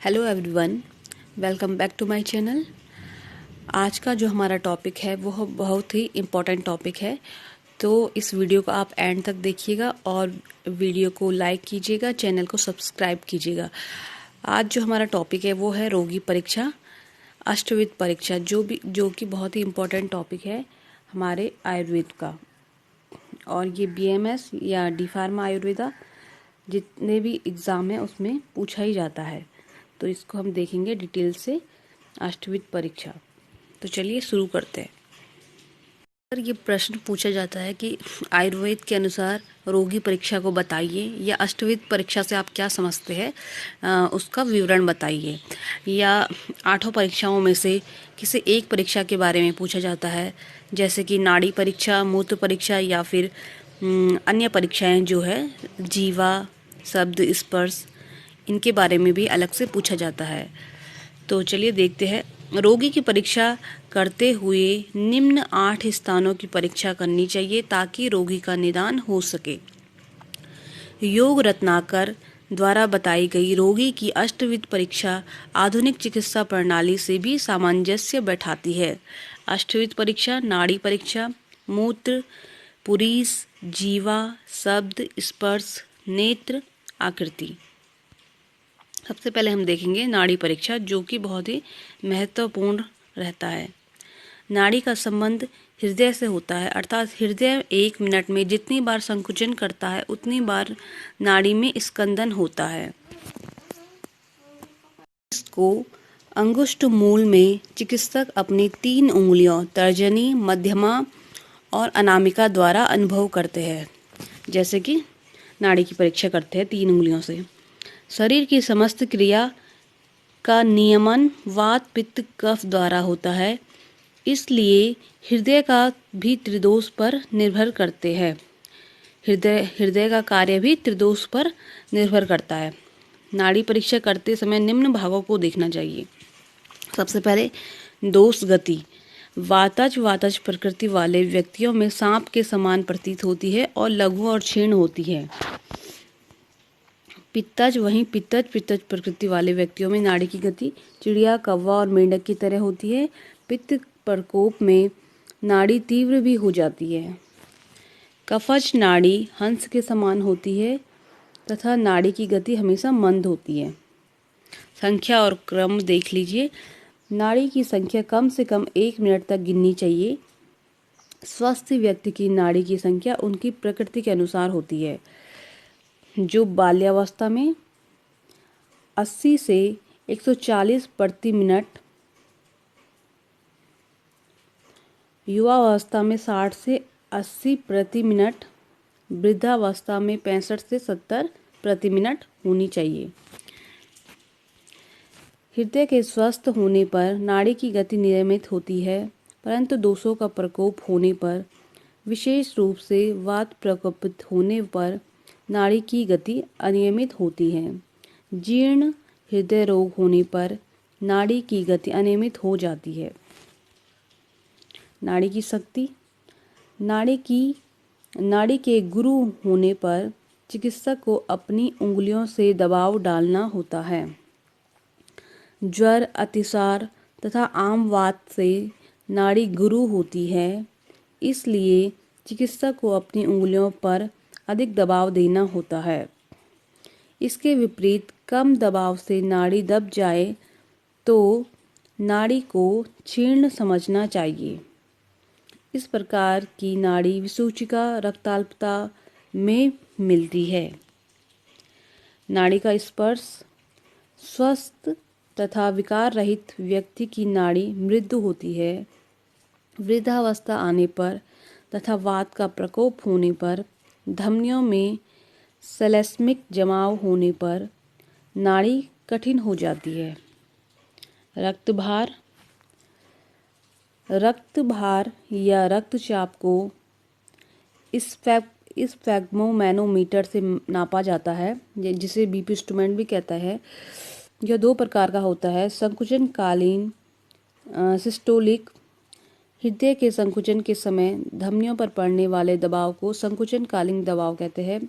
Hello everyone, welcome back to my channel. आज का जो हमारा टॉपिक है वो बहुत ही इम्पोर्टेंट टॉपिक है, तो इस वीडियो को आप एंड तक देखिएगा और वीडियो को लाइक कीजिएगा, चैनल को सब्सक्राइब कीजिएगा। आज जो हमारा टॉपिक है वो है रोगी परीक्षा, अष्टविध परीक्षा, जो कि बहुत ही इम्पोर्टेंट टॉपिक है हमारे आयुर्वेद का। और ये BMS या डी फार्मा आयुर्वेदा जितने भी एग्ज़ाम है उसमें पूछा ही जाता है, तो इसको हम देखेंगे डिटेल से, अष्टविध परीक्षा। तो चलिए शुरू करते हैं। अगर ये प्रश्न पूछा जाता है कि आयुर्वेद के अनुसार रोगी परीक्षा को बताइए, या अष्टविध परीक्षा से आप क्या समझते हैं, उसका विवरण बताइए, या आठों परीक्षाओं में से किसी एक परीक्षा के बारे में पूछा जाता है, जैसे कि नाड़ी परीक्षा, मूत्र परीक्षा, या फिर अन्य परीक्षाएं जो है जीवा, शब्द, स्पर्श, इनके बारे में भी अलग से पूछा जाता है। तो चलिए देखते हैं। रोगी की परीक्षा करते हुए निम्न 8 स्थानों की परीक्षा करनी चाहिए ताकि रोगी का निदान हो सके। योग रत्नाकर द्वारा बताई गई रोगी की अष्टविध परीक्षा आधुनिक चिकित्सा प्रणाली से भी सामंजस्य बैठाती है। अष्टविध परीक्षा नाड़ी परीक्षा, मूत्र, पुरीस, जीवा, शब्द, स्पर्श, नेत्र, आकृति। सबसे पहले हम देखेंगे नाड़ी परीक्षा, जो कि बहुत ही महत्वपूर्ण रहता है। नाड़ी का संबंध हृदय से होता है, अर्थात हृदय 1 मिनट में जितनी बार संकुचन करता है उतनी बार नाड़ी में स्कंदन होता है। इसको अंगुष्ठ मूल में चिकित्सक अपनी 3 उंगलियों तर्जनी, मध्यमा और अनामिका द्वारा अनुभव करते हैं। जैसे कि नाड़ी की परीक्षा करते हैं 3 उंगलियों से। शरीर की समस्त क्रिया का नियमन वात, पित्त, कफ द्वारा होता है, इसलिए हृदय का भी त्रिदोष पर निर्भर करते हैं। हृदय का कार्य भी त्रिदोष पर निर्भर करता है। नाड़ी परीक्षा करते समय निम्न भागों को देखना चाहिए। सबसे पहले दोष गति। वातज प्रकृति वाले व्यक्तियों में सांप के समान प्रतीत होती है और लघु और क्षीण होती है। पित्तज प्रकृति वाले व्यक्तियों में नाड़ी की गति चिड़िया, कौवा और मेंढक की तरह होती है। पित्त प्रकोप में नाड़ी तीव्र भी हो जाती है। कफज नाड़ी हंस के समान होती है तथा नाड़ी की गति हमेशा मंद होती है। संख्या और क्रम देख लीजिए। नाड़ी की संख्या कम से कम 1 मिनट तक गिननी चाहिए। स्वस्थ व्यक्ति की नाड़ी की संख्या उनकी प्रकृति के अनुसार होती है, जो बाल्यावस्था में 80 से 140 प्रति मिनट, युवावस्था में 60 से 80 प्रति मिनट, वृद्धावस्था में 65 से 70 प्रति मिनट होनी चाहिए। हृदय के स्वस्थ होने पर नाड़ी की गति नियमित होती है, परंतु दोषों का प्रकोप होने पर, विशेष रूप से वात प्रकोपित होने पर नाड़ी की गति अनियमित होती है। जीर्ण हृदय रोग होने पर नाड़ी की गति अनियमित हो जाती है। नाड़ी की शक्ति। नाड़ी के गुरु होने पर चिकित्सक को अपनी उंगलियों से दबाव डालना होता है। ज्वर, अतिसार तथा आम वात से नाड़ी गुरु होती है, इसलिए चिकित्सक को अपनी उंगलियों पर अधिक दबाव देना होता है। इसके विपरीत कम दबाव से नाड़ी दब जाए तो नाड़ी को क्षीण समझना चाहिए। इस प्रकार की नाड़ी विसूचिका रक्ताल्पता में मिलती है। नाड़ी का स्पर्श। स्वस्थ तथा विकार रहित व्यक्ति की नाड़ी मृदु होती है। वृद्धावस्था आने पर तथा वात का प्रकोप होने पर, धमनियों में सेलेस्मिक जमाव होने पर नाड़ी कठिन हो जाती है। रक्तभार या रक्तचाप को स्फैग्मोमैनोमीटर से नापा जाता है, जिसे BP इंस्ट्रूमेंट भी कहता है। यह 2 प्रकार का होता है। संकुचन कालीन सिस्टोलिक। हृदय के संकुचन के समय धमनियों पर पड़ने वाले दबाव को संकुचन कालीन दबाव कहते हैं।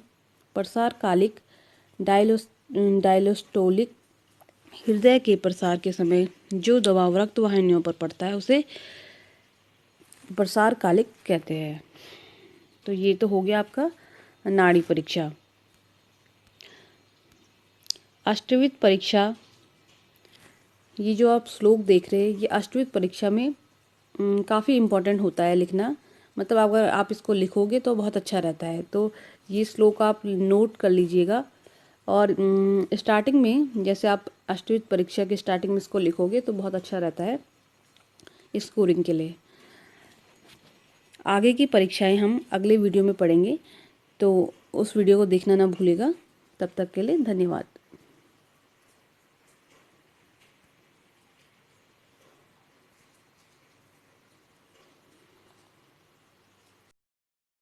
प्रसार कालिक डायलोस्टोलिक। हृदय के प्रसार के समय जो दबाव रक्त वाहिनियों पर पड़ता है उसे प्रसार कालिक कहते हैं। तो ये तो हो गया आपका नाड़ी परीक्षा। अष्टविध परीक्षा, ये जो आप श्लोक देख रहे हैं ये अष्टविध परीक्षा में काफ़ी इम्पोर्टेंट होता है लिखना। मतलब अगर आप इसको लिखोगे तो बहुत अच्छा रहता है। तो ये श्लोक आप नोट कर लीजिएगा। और स्टार्टिंग में जैसे आप अष्टविध परीक्षा के स्टार्टिंग में इसको लिखोगे तो बहुत अच्छा रहता है स्कोरिंग के लिए। आगे की परीक्षाएं हम अगले वीडियो में पढ़ेंगे, तो उस वीडियो को देखना ना भूलिएगा। तब तक के लिए धन्यवाद।